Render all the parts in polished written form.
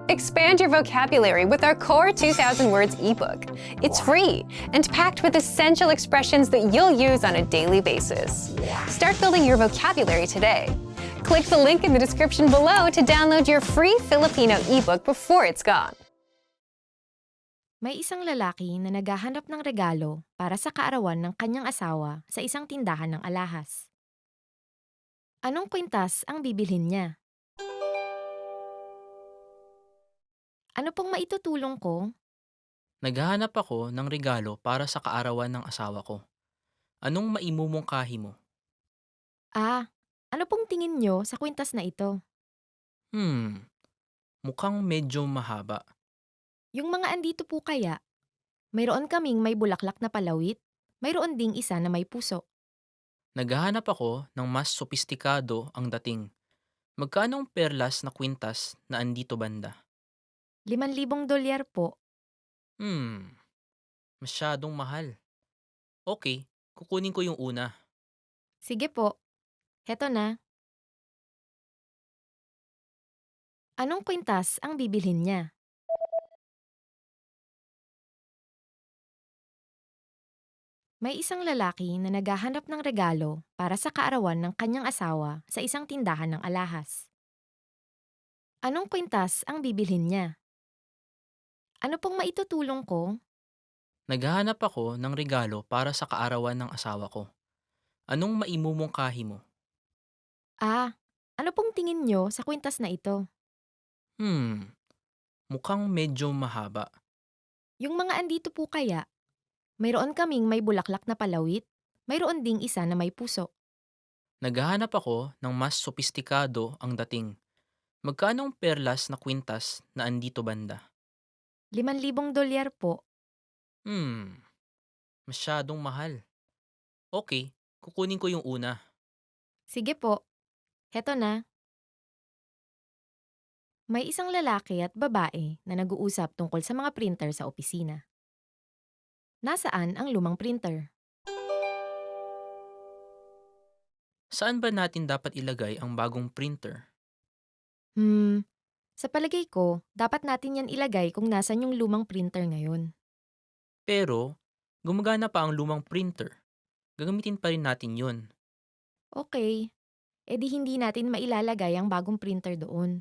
Expand your vocabulary with our Core 2000 Words ebook. It's free and packed with essential expressions that you'll use on a daily basis. Start building your vocabulary today. Click the link in the description below to download your free Filipino ebook before it's gone. May isang lalaki na naghahanap ng regalo para sa kaarawan ng kanyang asawa sa isang tindahan ng alahas. Anong kwintas ang bibilhin niya? Ano pong maitutulong ko? Naghahanap ako ng regalo para sa kaarawan ng asawa ko. Anong maimumungkahi mo? Ano pong tingin nyo sa kwintas na ito? Hmm, mukhang medyo mahaba. Yung mga andito po kaya, mayroon kaming may bulaklak na palawit, mayroon ding isa na may puso. Naghahanap ako ng mas sopistikado ang dating. Magkano ang perlas na kwintas na andito banda? ₱5,000 po. Hmm, masyadong mahal. Okay, kukunin ko yung una. Sige po, heto na. Anong kwintas ang bibilhin niya? May isang lalaki na naghahanap ng regalo para sa kaarawan ng kanyang asawa sa isang tindahan ng alahas. Anong kwintas ang bibilhin niya? Ano pong maitutulong ko? Naghahanap ako ng regalo para sa kaarawan ng asawa ko. Anong maimumungkahi mo? Ano pong tingin nyo sa kwintas na ito? Hmm, mukhang medyo mahaba. Yung mga andito po kaya, mayroon kaming may bulaklak na palawit, mayroon ding isa na may puso. Naghahanap ako ng mas sopistikado ang dating. Magkano ang perlas na kwintas na andito banda? ₱5,000 po. Hmm, masyadong mahal. Okay, kukunin ko yung una. Sige po, heto na. May isang lalaki at babae na nag-uusap tungkol sa mga printer sa opisina. Nasaan ang lumang printer? Saan ba natin dapat ilagay ang bagong printer? Sa palagay ko, dapat natin yan ilagay kung nasan yung lumang printer ngayon. Pero, gumagana pa ang lumang printer. Gagamitin pa rin natin yun. Okay, edi hindi natin mailalagay ang bagong printer doon.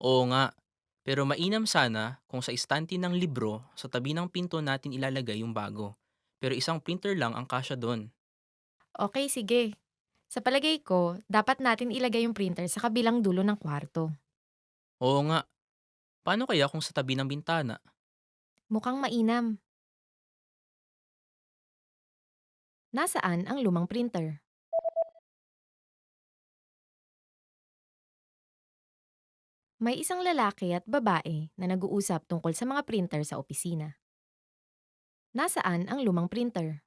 Oo nga, pero mainam sana kung sa istante ng libro sa tabi ng pinto natin ilalagay yung bago. Pero isang printer lang ang kasya doon. Okay, sige. Sa palagay ko, dapat natin ilagay yung printer sa kabilang dulo ng kwarto. Oo nga, paano kaya kung sa tabi ng bintana? Mukhang mainam. Nasaan ang lumang printer? May isang lalaki at babae na nag-uusap tungkol sa mga printer sa opisina. Nasaan ang lumang printer?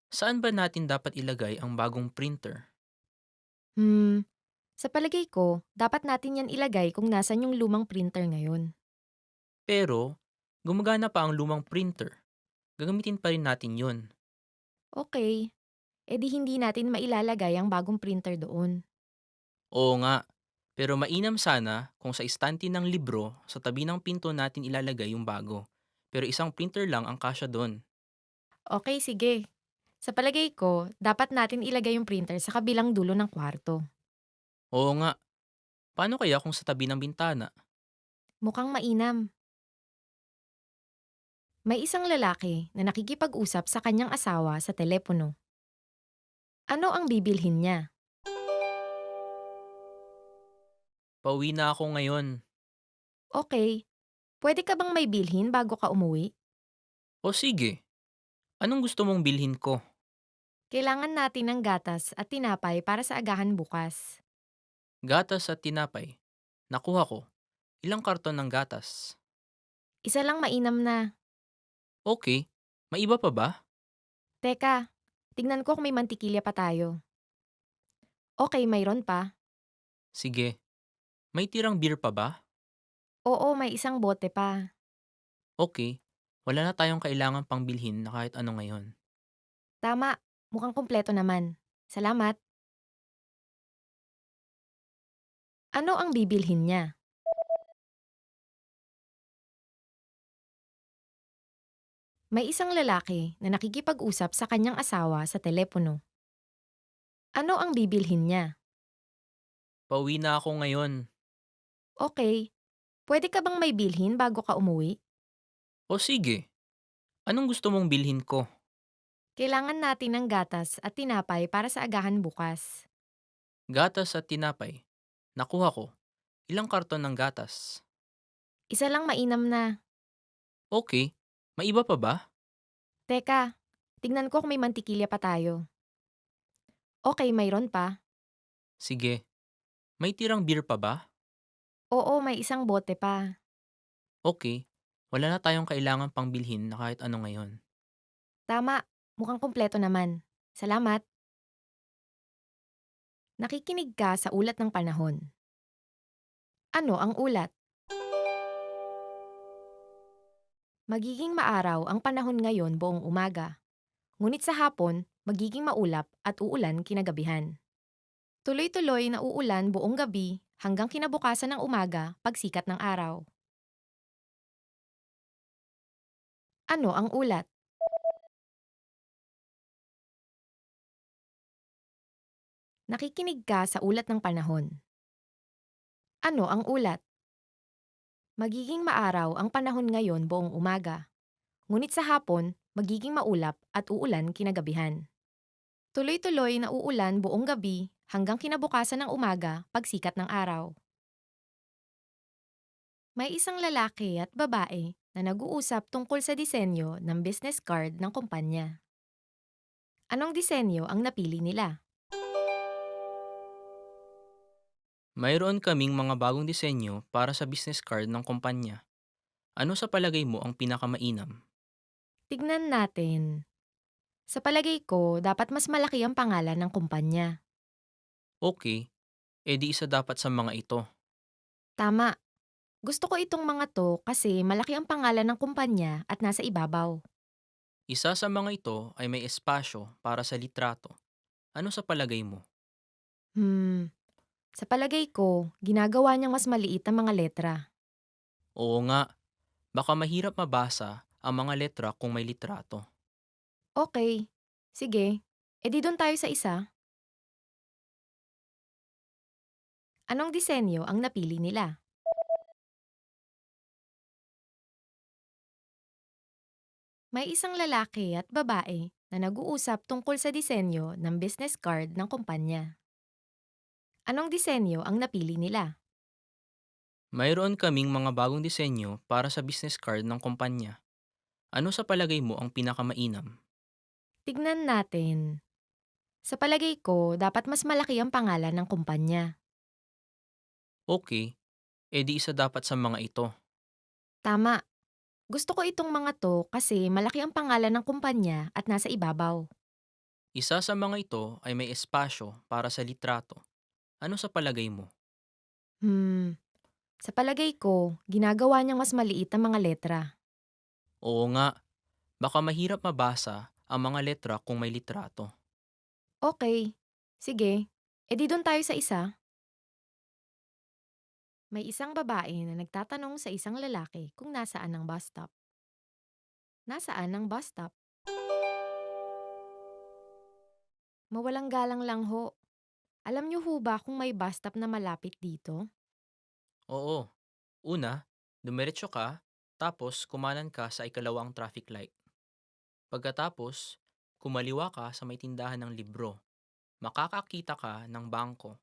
Saan ba natin dapat ilagay ang bagong printer? Sa palagay ko, dapat natin yan ilagay kung nasan yung lumang printer ngayon. Pero, gumagana pa ang lumang printer. Gagamitin pa rin natin yun. Okay, edi hindi natin mailalagay ang bagong printer doon. Oo nga, pero mainam sana kung sa istante ng libro sa tabi ng pinto natin ilalagay yung bago. Pero isang printer lang ang kasya doon. Okay, sige. Sa palagay ko, dapat natin ilagay yung printer sa kabilang dulo ng kwarto. Oo nga, paano kaya kung sa tabi ng bintana? Mukhang mainam. May isang lalaki na nakikipag-usap sa kanyang asawa sa telepono. Ano ang bibilhin niya? Pauwi na ako ngayon. Okay, pwede ka bang may bilhin bago ka umuwi? O sige, anong gusto mong bilhin ko? Kailangan natin ng gatas at tinapay para sa agahan bukas. Gatas at tinapay. Nakuha ko. Ilang karton ng gatas? Isa lang mainam na. Okay, may iba pa ba? Teka, tignan ko kung may mantikilya pa tayo. Okay, mayroon pa. Sige, may tirang beer pa ba? Oo, may isang bote pa. Okay, wala na tayong kailangan pang bilhin na kahit ano ngayon. Tama, mukhang kumpleto naman. Salamat. Ano ang bibilhin niya? May isang lalaki na nakikipag-usap sa kanyang asawa sa telepono. Ano ang bibilhin niya? Pauwi na ako ngayon. Okay, pwede ka bang may bilhin bago ka umuwi? O sige, anong gusto mong bilhin ko? Kailangan natin ng gatas at tinapay para sa agahan bukas. Gatas at tinapay. Nakuha ko. Ilang karton ng gatas? Isa lang mainam na. Okay. May iba pa ba? Teka, tignan ko kung may mantikilya pa tayo. Okay, mayroon pa. Sige. May tirang beer pa ba? Oo, may isang bote pa. Okay. Wala na tayong kailangan pang bilhin na kahit ano ngayon. Tama, mukhang kumpleto naman. Salamat. Nakikinig ka sa ulat ng panahon. Ano ang ulat? Magiging maaraw ang panahon ngayon buong umaga. Ngunit sa hapon, magiging maulap at uulan kinagabihan. Tuloy-tuloy na uulan buong gabi hanggang kinabukasan ng umaga pagsikat ng araw. Ano ang ulat? Nakikinig ka sa ulat ng panahon. Ano ang ulat? Magiging maaraw ang panahon ngayon buong umaga. Ngunit sa hapon, magiging maulap at uulan kinagabihan. Tuloy-tuloy na uulan buong gabi hanggang kinabukasan ng umaga pagsikat ng araw. May isang lalaki at babae na nag-uusap tungkol sa disenyo ng business card ng kumpanya. Anong disenyo ang napili nila? Mayroon kaming mga bagong disenyo para sa business card ng kumpanya. Ano sa palagay mo ang pinakamainam? Tignan natin. Sa palagay ko, dapat mas malaki ang pangalan ng kumpanya. Okay, edi isa dapat sa mga ito. Tama. Gusto ko itong mga to kasi malaki ang pangalan ng kumpanya at nasa ibabaw. Isa sa mga ito ay may espasyo para sa litrato. Ano sa palagay mo? Hmm, sa palagay ko, ginagawa niyang mas maliit ang mga letra. Oo nga, baka mahirap mabasa ang mga letra kung may litrato. Okay, sige. E di doon tayo sa isa. Anong disenyo ang napili nila? May isang lalaki at babae na nag-uusap tungkol sa disenyo ng business card ng kumpanya. Anong disenyo ang napili nila? Mayroon kaming mga bagong disenyo para sa business card ng kumpanya. Ano sa palagay mo ang pinakamainam? Tignan natin. Sa palagay ko, dapat mas malaki ang pangalan ng kumpanya. Okay, edi isa dapat sa mga ito. Tama. Gusto ko itong mga to kasi malaki ang pangalan ng kumpanya at nasa ibabaw. Isa sa mga ito ay may espasyo para sa litrato. Ano sa palagay mo? Hmm, sa palagay ko, ginagawa niyang mas maliit ang mga letra. Oo nga, baka mahirap mabasa ang mga letra kung may litrato. Okay, sige. E di doon tayo sa isa. May isang babae na nagtatanong sa isang lalaki kung nasaan ang bus stop. Nasaan ang bus stop? Mawalang galang lang ho. Alam niyo ho ba kung may bus stop na malapit dito? Oo, una, dumiretso ka, tapos kumanan ka sa ikalawang traffic light. Pagkatapos, kumaliwa ka sa may tindahan ng libro. Makakakita ka ng bangko.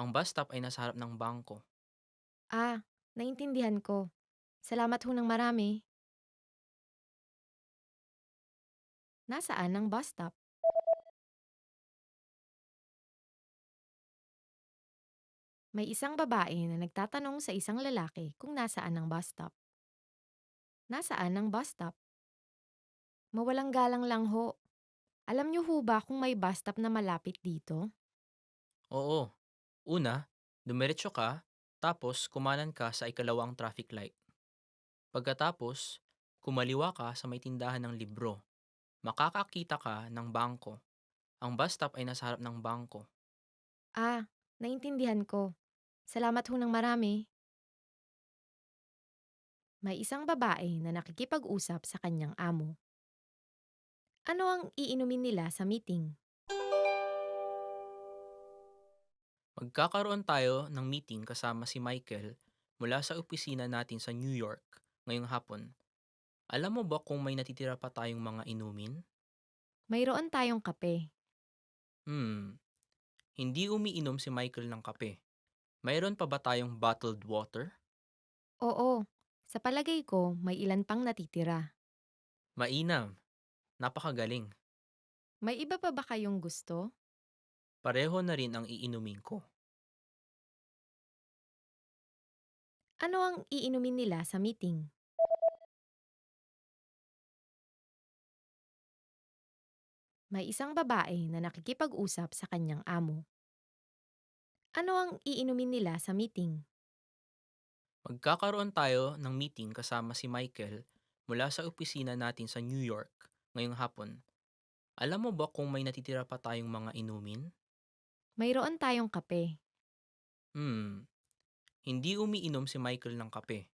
Ang bus stop ay nasa harap ng bangko. Ah, naintindihan ko. Salamat ho ng marami. Nasaan ang bus stop? May isang babae na nagtatanong sa isang lalaki kung nasaan ang bus stop. Nasaan ang bus stop? Mawalang galang lang ho. Alam niyo ho ba kung may bus stop na malapit dito? Oo, una, dumiretso ka, tapos kumanan ka sa ikalawang traffic light. Pagkatapos, kumaliwa ka sa may tindahan ng libro. Makakakita ka ng bangko. Ang bus stop ay nasa harap ng bangko. Ah, naintindihan ko. Salamat ho ng marami. May isang babae na nakikipag-usap sa kanyang amo. Ano ang iinumin nila sa meeting? Magkakaroon tayo ng meeting kasama si Michael mula sa opisina natin sa New York ngayong hapon. Alam mo ba kung may natitira pa tayong mga inumin? Mayroon tayong kape. Hmm, hindi umiinom si Michael ng kape. Mayroon pa ba tayong bottled water? Oo, sa palagay ko may ilan pang natitira. Mainam. Napakagaling. May iba pa ba kayong gusto? Pareho na rin ang iinumin ko. Ano ang iinumin nila sa meeting? May isang babae na nakikipag-usap sa kanyang amo. Ano ang iinumin nila sa meeting? Magkakaroon tayo ng meeting kasama si Michael mula sa opisina natin sa New York ngayong hapon. Alam mo ba kung may natitira pa tayong mga inumin? Mayroon tayong kape. Hmm, hindi umiinom si Michael ng kape.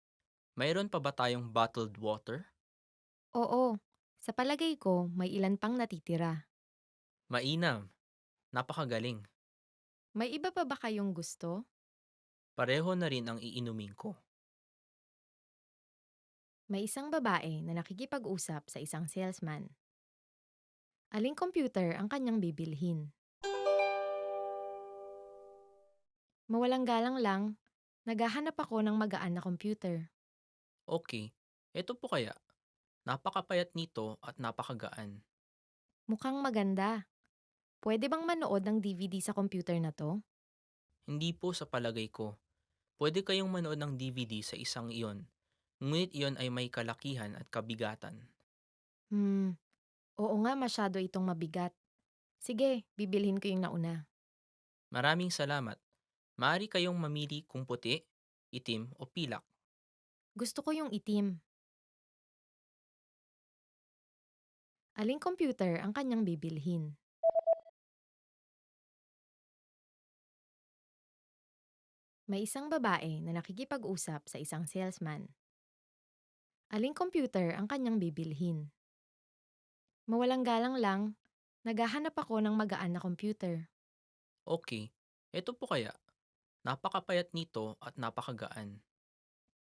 Mayroon pa ba tayong bottled water? Oo, sa palagay ko may ilan pang natitira. Mainam. Napakagaling. May iba pa ba kayong gusto? Pareho na rin ang iinumin ko. May isang babae na nakikipag-usap sa isang salesman. Aling computer ang kanyang bibilhin? Mawalang galang lang, naghahanap ako ng magaan na computer. Okay, eto po kaya. Napakapayat nito at napakagaan. Mukhang maganda. Pwede bang manood ng DVD sa computer na to? Hindi po sa palagay ko. Pwede kayong manood ng DVD sa isang iyon. Ngunit iyon ay may kalakihan at kabigatan. Hmm, oo nga masyado itong mabigat. Sige, bibilhin ko yung nauna. Maraming salamat. Maaari kayong mamili kung puti, itim o pilak. Gusto ko yung itim. Aling computer ang kanyang bibilhin? May isang babae na nakikipag-usap sa isang salesman. Aling computer ang kanyang bibilhin? Mawalang galang lang, naghahanap ako ng magaan na computer. Okay, eto po kaya. Napakapayat nito at napakagaan.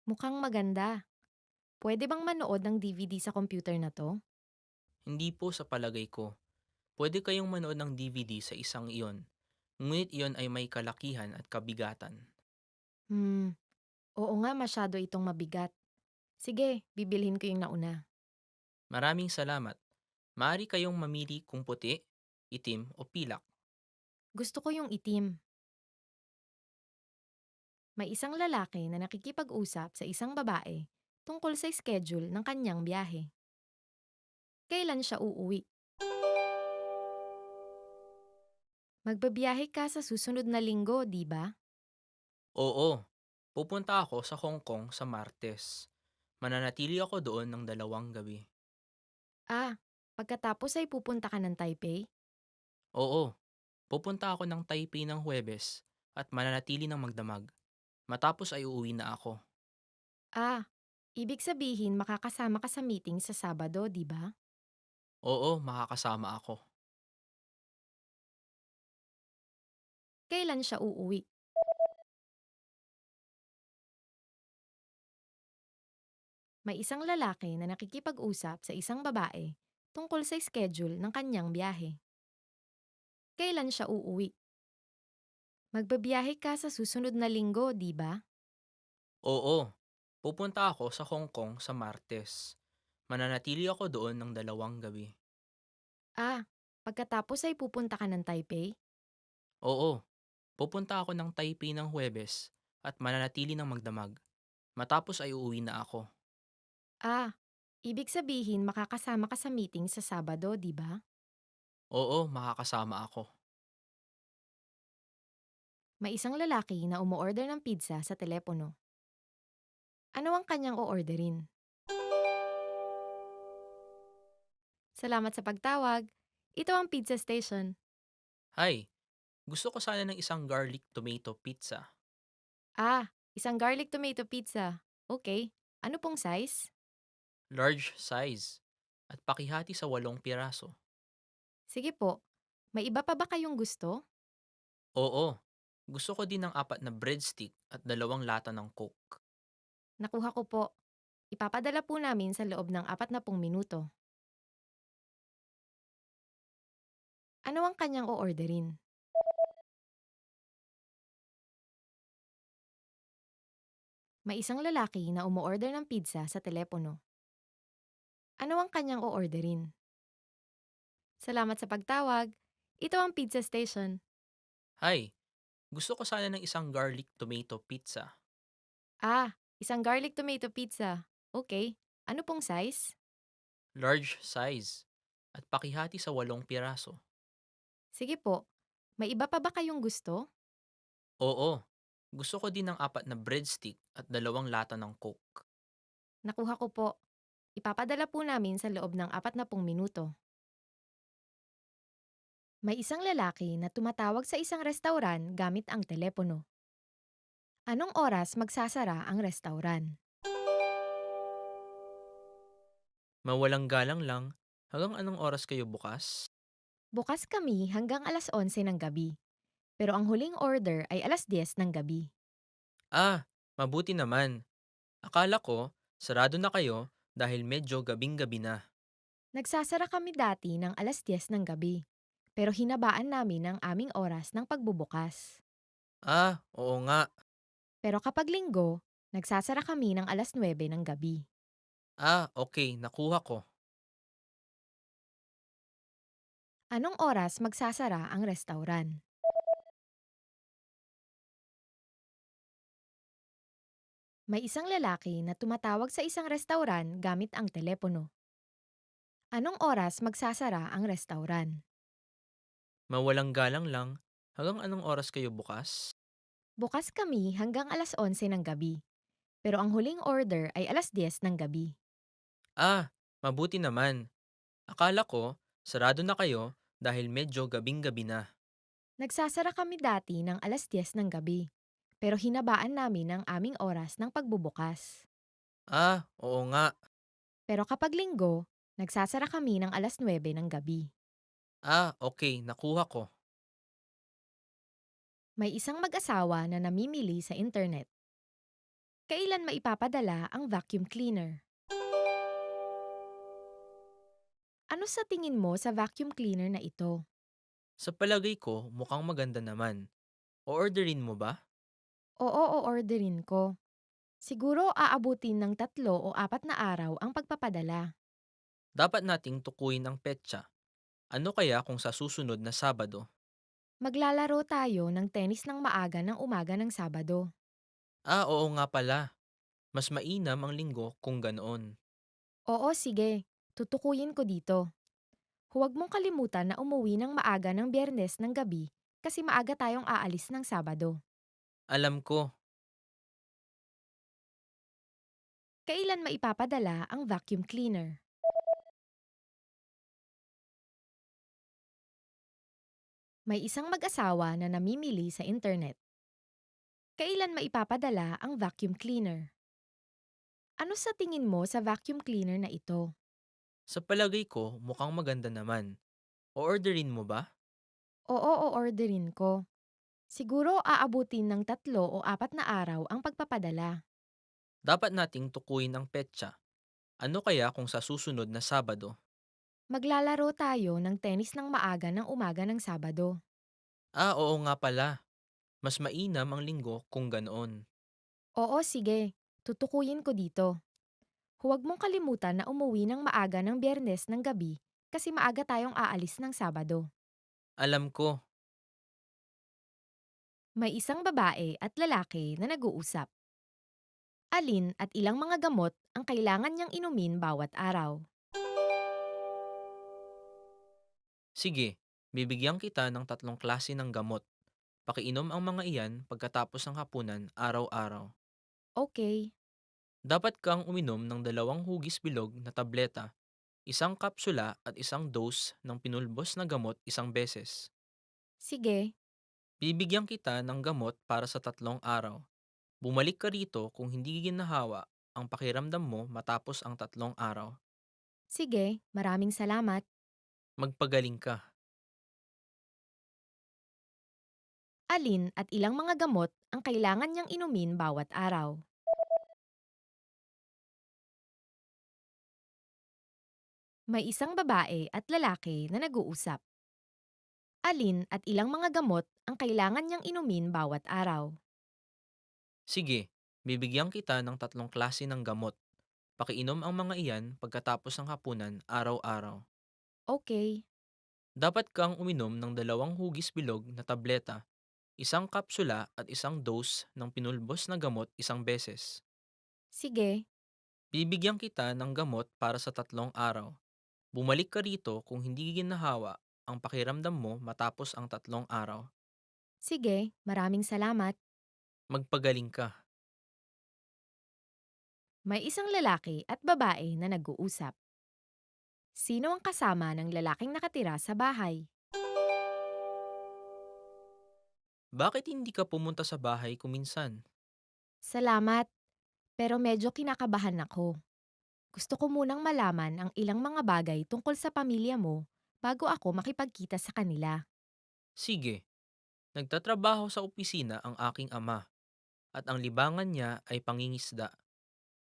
Mukhang maganda. Pwede bang manood ng DVD sa computer na to? Hindi po sa palagay ko. Pwede kayong manood ng DVD sa isang iyon. Ngunit iyon ay may kalakihan at kabigatan. Hmm, oo nga masyado itong mabigat. Sige, bibilhin ko yung nauna. Maraming salamat. Maaari kayong mamili kung puti, itim o pilak. Gusto ko yung itim. May isang lalaki na nakikipag-usap sa isang babae tungkol sa schedule ng kanyang biyahe. Kailan siya uuwi? Magbabiyahe ka sa susunod na linggo, di ba? Oo, pupunta ako sa Hong Kong sa Martes. Mananatili ako doon ng 2 gabi. Ah, pagkatapos ay pupunta ka ng Taipei? Oo, pupunta ako ng Taipei ng Huwebes at mananatili ng magdamag. Matapos ay uuwi na ako. Ah, ibig sabihin makakasama ka sa meeting sa Sabado, di ba? Oo, makakasama ako. Kailan siya uuwi? May isang lalaki na nakikipag-usap sa isang babae tungkol sa schedule ng kanyang biyahe. Kailan siya uuwi? Magbabiyahe ka sa susunod na linggo, di ba? Oo, pupunta ako sa Hong Kong sa Martes. Mananatili ako doon ng 2 gabi. Ah, pagkatapos ay pupunta ka ng Taipei? Oo, pupunta ako ng Taipei ng Huwebes at mananatili ng magdamag. Matapos ay uuwi na ako. Ah, ibig sabihin makakasama ka sa meeting sa Sabado, di ba? Oo, makakasama ako. May isang lalaki na umu-order ng pizza sa telepono. Ano ang kanyang o-orderin? Salamat sa pagtawag. Ito ang pizza station. Hi, gusto ko sana ng isang garlic tomato pizza. Ah, isang garlic tomato pizza. Okay. Ano pong size? Large size. at pakihati sa 8 piraso. Sige po. May iba pa ba kayong gusto? Oo, gusto ko din ng 4 na breadstick at 2 lata ng Coke. Nakuha ko po. Ipapadala po namin sa loob ng 40 minuto. Ano ang kanyang o-orderin? May isang lalaki na umu-order ng pizza sa telepono. Ano ang kanyang o-orderin? Salamat sa pagtawag. Ito ang pizza station. Hi, gusto ko sana ng isang garlic tomato pizza. Isang garlic tomato pizza. Okay. Ano pong size? Large size. At pakihati sa 8 piraso. Sige po. May iba pa ba kayong gusto? Oo, gusto ko din ng 4 na breadstick at 2 lata ng Coke. Nakuha ko po. Ipapadala po namin sa loob ng 40 minuto. May isang lalaki na tumatawag sa isang restauran gamit ang telepono. Anong oras magsasara ang restauran? Mawalang galang lang, hanggang anong oras kayo bukas? Bukas kami hanggang alas 11 ng gabi. Pero ang huling order ay alas 10 ng gabi. Mabuti naman. Akala ko, sarado na kayo dahil medyo gabing-gabi na. Nagsasara kami dati ng alas 10 ng gabi. Pero hinabaan namin ang aming oras ng pagbubukas. Oo nga. Pero kapag linggo, nagsasara kami ng alas 9 ng gabi. Okay, nakuha ko. Anong oras magsasara ang restauran? May isang lalaki na tumatawag sa isang restauran gamit ang telepono. Anong oras magsasara ang restauran? Mawalang galang lang, hanggang anong oras kayo bukas? Bukas kami hanggang alas 11 ng gabi. Pero ang huling order ay alas 10 ng gabi. Mabuti naman. Akala ko, sarado na kayo dahil medyo gabing-gabi na. Nagsasara kami dati ng alas 10 ng gabi. Pero hinabaan namin ang aming oras ng pagbubukas. Oo nga. Pero kapag linggo, nagsasara kami ng alas 9 ng gabi. Okay, nakuha ko. May isang mag-asawa na namimili sa internet. Kailan maipapadala ang vacuum cleaner? Ano sa tingin mo sa vacuum cleaner na ito? Sa palagay ko, mukhang maganda naman. O-orderin mo ba? Oo, o-orderin ko. Siguro aabutin ng 3 o 4 na araw ang pagpapadala. Dapat nating tukuyin ang petsa. Ano kaya kung sa susunod na Sabado? Maglalaro tayo ng tennis ng maaga ng umaga ng Sabado. Oo nga pala. Mas mainam ang linggo kung ganoon. Oo, sige. Tutukuyin ko dito. Huwag mong kalimutan na umuwi ng maaga ng Biyernes ng gabi kasi maaga tayong aalis ng Sabado. Alam ko, Kailan maipapadala ang vacuum cleaner? May isang mag-asawa na namimili sa internet. Kailan maipapadala ang vacuum cleaner? Ano sa tingin mo sa vacuum cleaner na ito? sa palagay ko mukhang maganda naman. O-orderin mo ba? Oo, o-orderin ko. Siguro aabutin ng 3 o 4 na araw ang pagpapadala. Dapat nating tukuyin ang petsa. Ano kaya kung sa susunod na Sabado? Maglalaro tayo ng tennis ng maaga ng umaga ng Sabado. Oo nga pala. Mas mainam ang linggo kung ganoon. Oo, sige. Tutukuyin ko dito. Huwag mong kalimutan na umuwi ng maaga ng Biyernes ng gabi kasi maaga tayong aalis ng Sabado. Alam ko, May isang babae at lalaki na nag-uusap. Alin at ilang mga gamot ang kailangan niyang inumin bawat araw? sige, bibigyan kita ng 3 klase ng gamot. Pakiinom ang mga iyan pagkatapos ng hapunan araw-araw. Okay. Dapat kang uminom ng 2 hugis bilog na tableta, isang kapsula at isang dose ng pinulbos na gamot isang beses. Sige. Bibigyan kita ng gamot para sa 3 araw. Bumalik ka rito kung hindi ginahawa ang pakiramdam mo matapos ang 3 araw. Sige, maraming salamat. Magpagaling ka. Alin at ilang mga gamot ang kailangan niyang inumin bawat araw? May isang babae at lalaki na nag-uusap. Alin at ilang mga gamot ang kailangan niyang inumin bawat araw? Sige, bibigyan kita ng tatlong klase ng gamot. Pakiinom ang mga iyan pagkatapos ng hapunan araw-araw. Okay. Dapat kang uminom ng 2 hugis bilog na tableta, isang kapsula at isang dose ng pinulbos na gamot isang beses. Sige. Bibigyan kita ng gamot para sa 3 araw. Bumalik ka rito kung hindi ginahawa ang pakiramdam mo matapos ang 3 araw. Sige, maraming salamat. Magpagaling ka. May isang lalaki at babae na nag-uusap. Sino ang kasama ng lalaking nakatira sa bahay? Bakit hindi ka pumunta sa bahay kuminsan? Salamat, pero medyo kinakabahan ako. Gusto ko munang malaman ang ilang mga bagay tungkol sa pamilya mo bago ako makipagkita sa kanila. Sige, nagtatrabaho sa opisina ang aking ama at ang libangan niya ay pangingisda.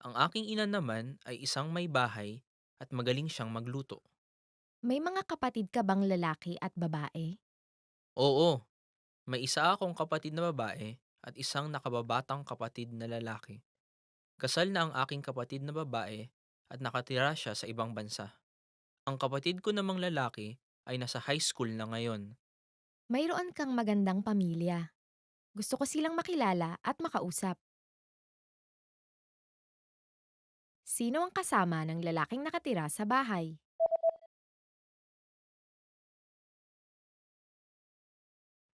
Ang aking ina naman ay isang may bahay at magaling siyang magluto. May mga kapatid ka bang lalaki at babae? Oo, may isa akong kapatid na babae at isang nakababatang kapatid na lalaki. Kasal na ang aking kapatid na babae at nakatira siya sa ibang bansa. Ang kapatid ko namang lalaki ay nasa high school na ngayon. Mayroon kang magandang pamilya. Gusto ko silang makilala at makausap. Sino ang kasama ng lalaking nakatira sa bahay?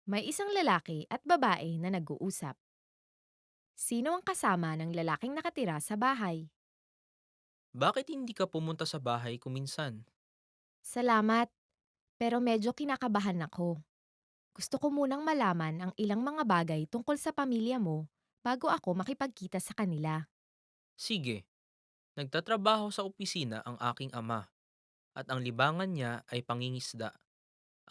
May isang lalaki at babae na nag-uusap. Sino ang kasama ng lalaking nakatira sa bahay? Bakit hindi ka pumunta sa bahay kuminsan? Salamat, pero medyo kinakabahan ako. Gusto ko munang malaman ang ilang mga bagay tungkol sa pamilya mo bago ako makipagkita sa kanila. Sige, nagtatrabaho sa opisina ang aking ama at ang libangan niya ay pangingisda.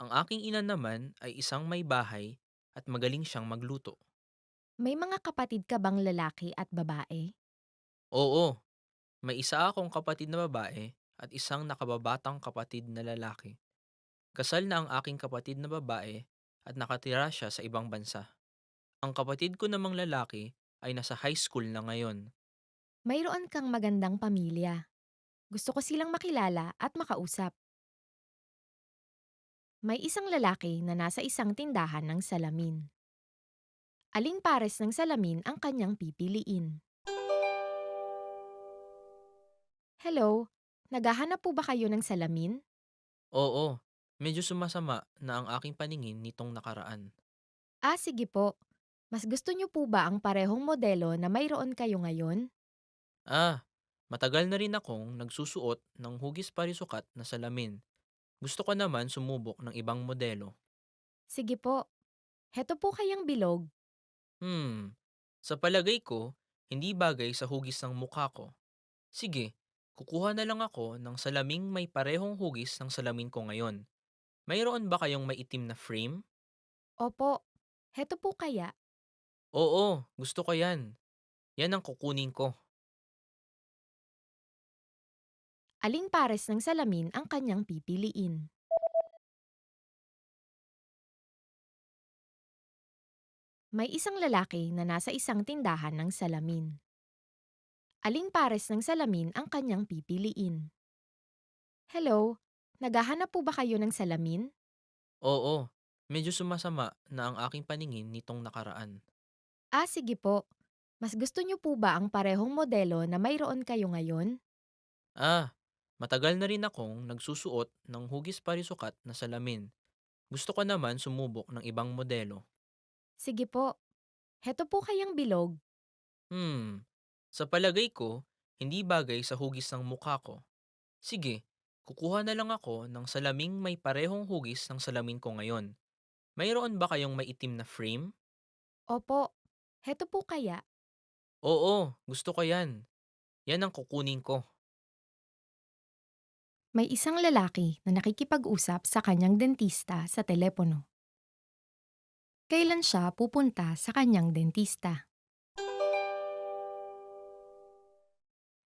Ang aking ina naman ay isang may bahay at magaling siyang magluto. May mga kapatid ka bang lalaki at babae? Oo, may isa akong kapatid na babae at isang nakababatang kapatid na lalaki. Kasal na ang aking kapatid na babae at nakatira siya sa ibang bansa. Ang kapatid ko namang lalaki ay nasa high school na ngayon. Mayroon kang magandang pamilya. Gusto ko silang makilala at makausap. May isang lalaki na nasa isang tindahan ng salamin. Aling pares ng salamin ang kanyang pipiliin? Hello, naghahanap po ba kayo ng salamin? Oo, medyo sumasama na ang aking paningin nitong nakaraan. Ah, sige po. Mas gusto niyo po ba ang parehong modelo na mayroon kayo ngayon? Ah, matagal na rin akong nagsusuot ng hugis parisukat na salamin. Gusto ko naman sumubok ng ibang modelo. Sige po. Heto po kayang bilog. Hmm, sa palagay ko, hindi bagay sa hugis ng mukha ko. Sige, kukuha na lang ako ng salaming may parehong hugis ng salamin ko ngayon. Mayroon ba kayong maitim na frame? Opo. Heto po kaya. Oo, gusto ko yan. Yan ang kukunin ko. Aling pares ng salamin ang kanyang pipiliin? May isang lalaki na nasa isang tindahan ng salamin. Aling pares ng salamin ang kanyang pipiliin? Hello, naghahanap po ba kayo ng salamin? Oo, medyo sumasama na ang aking paningin nitong nakaraan. Ah, sige po. Mas gusto niyo po ba ang parehong modelo na mayroon kayo ngayon? Ah, matagal na rin akong nagsusuot ng hugis parisukat na salamin. Gusto ko naman sumubok ng ibang modelo. Sige po. Heto po kayang bilog. Hmm, sa palagay ko, hindi bagay sa hugis ng mukha ko. Sige, kukuha na lang ako ng salaming may parehong hugis ng salamin ko ngayon. Mayroon ba kayong maitim na frame? Opo. Heto po kaya. Oo, gusto ko yan. Yan ang kukunin ko. May isang lalaki na nakikipag-usap sa kanyang dentista sa telepono. Kailan siya pupunta sa kanyang dentista?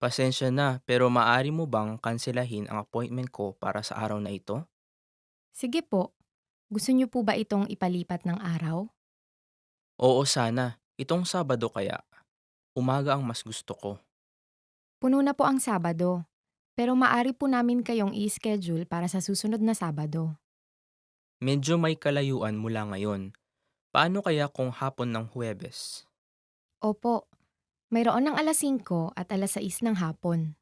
Pasensya na, pero maaari mo bang kanselahin ang appointment ko para sa araw na ito? Sige po, gusto niyo po ba itong ipalipat ng araw? Oo sana, itong Sabado kaya. Umaga ang mas gusto ko. Puno na po ang Sabado, pero maari po namin kayong i-schedule para sa susunod na Sabado. Medyo may kalayuan mula ngayon. Paano kaya kung hapon ng Huwebes? Opo, mayroon ng alas 5 at alas 6 ng hapon.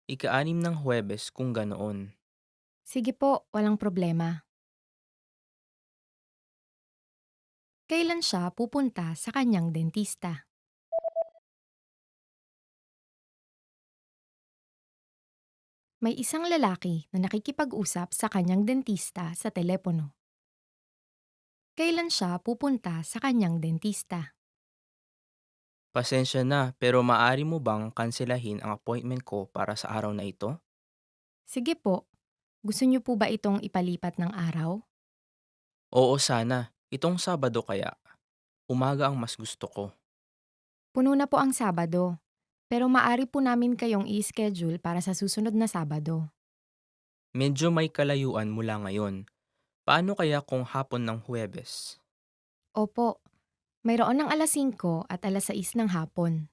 Ika-6 ng Huwebes kung ganoon. Sige po, walang problema. Kailan siya pupunta sa kanyang dentista? May isang lalaki na nakikipag-usap sa kanyang dentista sa telepono. Kailan siya pupunta sa kanyang dentista? Pasensya na, pero maaari mo bang kanselahin ang appointment ko para sa araw na ito? Sige po, gusto niyo po ba itong ipalipat ng araw? Oo sana, itong Sabado kaya. Umaga ang mas gusto ko. Puno na po ang Sabado, pero maari po namin kayong i-schedule para sa susunod na Sabado. Medyo may kalayuan mula ngayon. Paano kaya kung hapon ng Huwebes? Opo, mayroon ng alas 5 at alas 6 ng hapon.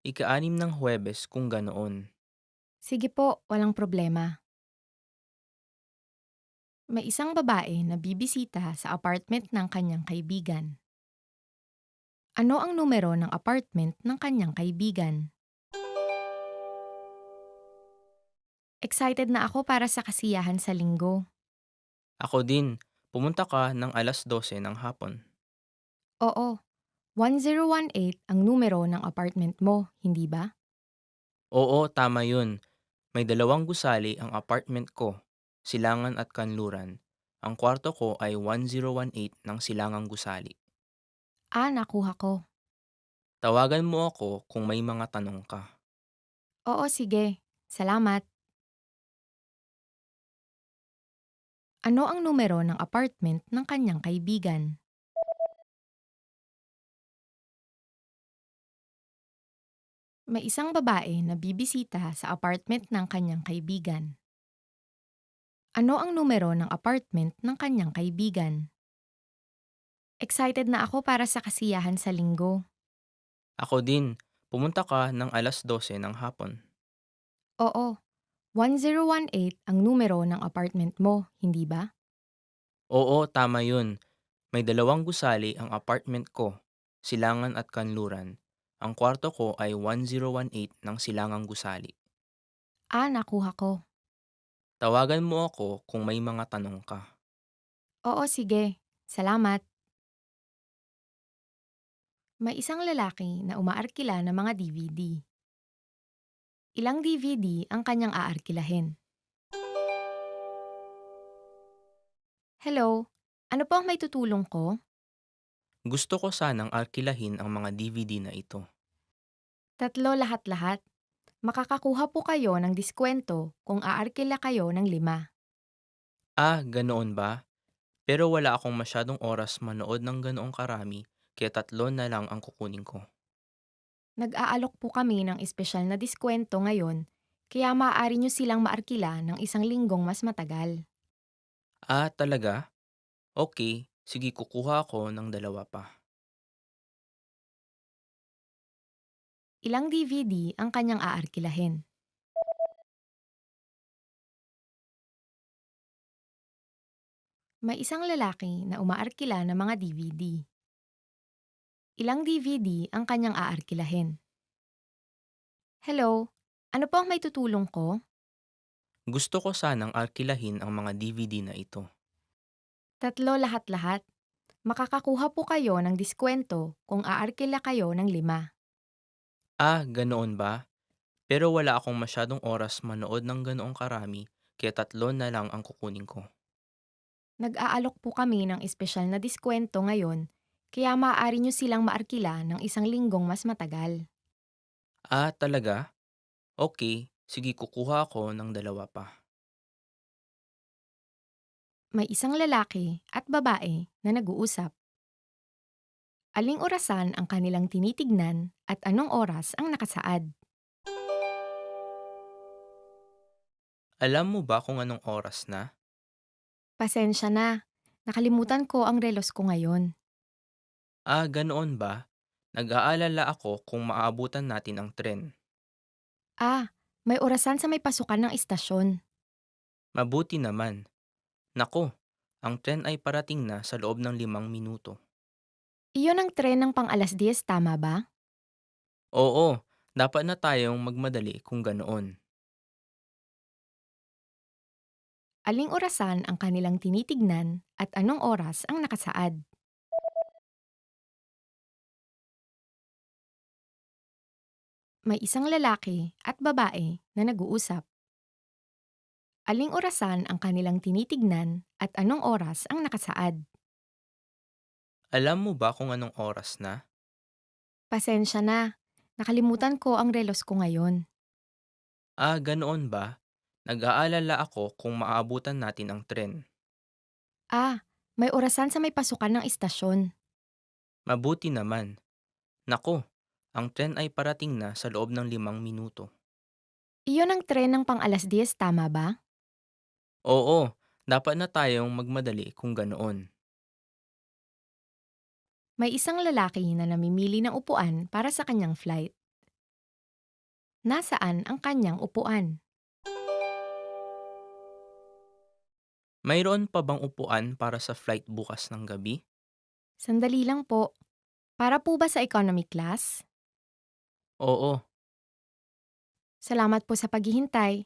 Ika-6 ng Huwebes kung ganoon. Sige po, walang problema. May isang babae na bibisita sa apartment ng kanyang kaibigan. Ano ang numero ng apartment ng kanyang kaibigan? Excited na ako para sa kasiyahan sa linggo. Ako din, pumunta ka ng alas 12 ng hapon. Oo, 1018 ang numero ng apartment mo, hindi ba? Oo, tama yun. May 2 gusali ang apartment ko, silangan at kanluran. Ang kwarto ko ay 1018 ng silangang gusali. Nakuha ko. Tawagan mo ako kung may mga tanong ka. Oo, sige. Salamat. Ano ang numero ng apartment ng kanyang kaibigan? May isang babae na bibisita sa apartment ng kanyang kaibigan. Ano ang numero ng apartment ng kanyang kaibigan? Excited na ako para sa kasiyahan sa linggo. Ako din, pumunta ka ng alas 12 ng hapon. Oo, 1018 ang numero ng apartment mo, hindi ba? Oo, tama yun. May 2 gusali ang apartment ko, silangan at kanluran. Ang kwarto ko ay 1018 ng silangang gusali. Nakuha ko. Tawagan mo ako kung may mga tanong ka. Oo, sige. Salamat. May isang lalaki na umaarkila ng mga DVD. Ilang DVD ang kanyang aarkilahin? Hello, ano po ang may tutulong ko? Gusto ko sanang arkilahin ang mga DVD na ito. 3 lahat-lahat. Makakakuha po kayo ng diskwento kung aarkila kayo ng 5. Ganoon ba? Pero wala akong masyadong oras manood ng ganoong karami, kaya 3 na lang ang kukunin ko. Nag-aalok po kami ng espesyal na diskwento ngayon, kaya maaari nyo silang maarkila ng 1 linggong mas matagal. Talaga? Okay, sige kukuha ako ng 2 pa. Ilang DVD ang kanyang aarkilahin? May isang lalaki na umaarkila ng mga DVD. Ilang DVD ang kanyang aarkilahin? Hello, ano po ang may tutulong ko? Gusto ko sanang arkilahin ang mga DVD na ito. 3 lahat-lahat. Makakakuha po kayo ng diskwento kung aarkila kayo ng 5. Ganoon ba? Pero wala akong masyadong oras manood ng ganoong karami, kaya 3 na lang ang kukunin ko. Nag-aalok po kami ng espesyal na diskwento ngayon, kaya maaari nyo silang maarkila ng 1 linggong mas matagal. Talaga? Okay, Sige, kukuha ako ng dalawa pa. May isang lalaki at babae na nag-uusap. Aling orasan ang kanilang tinitignan at anong oras ang nakasaad? Alam mo ba kung anong oras na? Pasensya na, nakalimutan ko ang relos ko ngayon. Ganoon ba? Nag-aalala ako kung maaabutan natin ang tren. May orasan sa may pasukan ng istasyon. Mabuti naman. Nako, ang tren ay parating na sa loob ng 5 minuto. Iyon ang tren ng pang-10, tama ba? Oo, dapat na tayong magmadali kung ganoon. Aling orasan ang kanilang tinitignan at anong oras ang nakasaad? May isang lalaki at babae na nag-uusap. Aling orasan ang kanilang tinitignan at anong oras ang nakasaad? Alam mo ba kung anong oras na? Pasensya na, nakalimutan ko ang relos ko ngayon. Ganoon ba? Nag-aalala ako kung maaabutan natin ang tren. May orasan sa may pasukan ng istasyon. Mabuti naman. Nako, ang tren ay parating na sa loob ng 5 minuto. Iyon ang tren ng pang-10, tama ba? Oo, dapat na tayong magmadali kung ganoon. May isang lalaki na namimili ng upuan para sa kanyang flight. Nasaan ang kanyang upuan? Mayroon pa bang upuan para sa flight bukas ng gabi? Sandali lang po. Para po ba sa economy class? Oo, Salamat po sa paghihintay.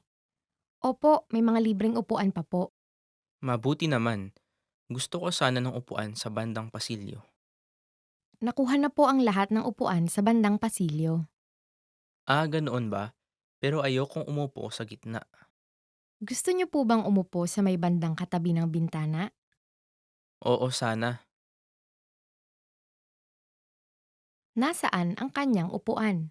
Opo, may mga libreng upuan pa po. mabuti naman. Gusto ko sana ng upuan sa bandang pasilyo. Nakuha na po ang lahat ng upuan sa bandang pasilyo. Ganoon ba? Pero ayokong umupo sa gitna. Gusto niyo po bang umupo sa may bandang katabi ng bintana? Oo, sana. Nasaan ang kanyang upuan?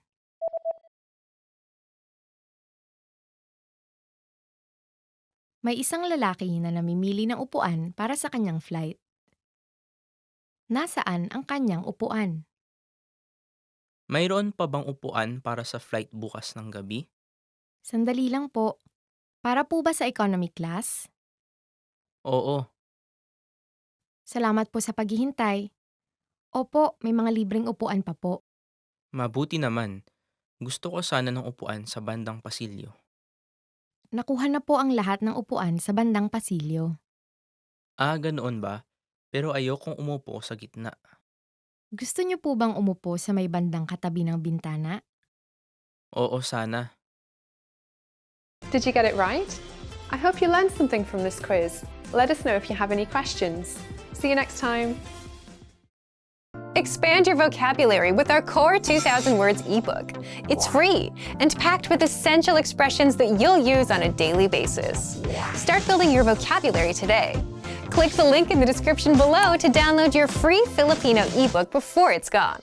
May isang lalaki na namimili ng upuan para sa kanyang flight. Nasaan ang kanyang upuan? Mayroon pa bang upuan para sa flight bukas ng gabi? Sandali lang po. Para po ba sa economy class? Oo, Salamat po sa paghihintay. Opo, may mga libreng upuan pa po. mabuti naman. Gusto ko sana ng upuan sa bandang pasilyo. Nakuha na po ang lahat ng upuan sa bandang pasilyo. Ganoon ba? Pero ayokong umupo sa gitna. Gusto niyo po bang umupo sa may bandang katabi ng bintana? Oo, sana. Did you get it right? I hope you learned something from this quiz. Let us know if you have any questions. See you next time. Expand your vocabulary with our Core 2000 Words ebook. It's free and packed with essential expressions that you'll use on a daily basis. Start building your vocabulary today. Click the link in the description below to download your free Filipino ebook before it's gone.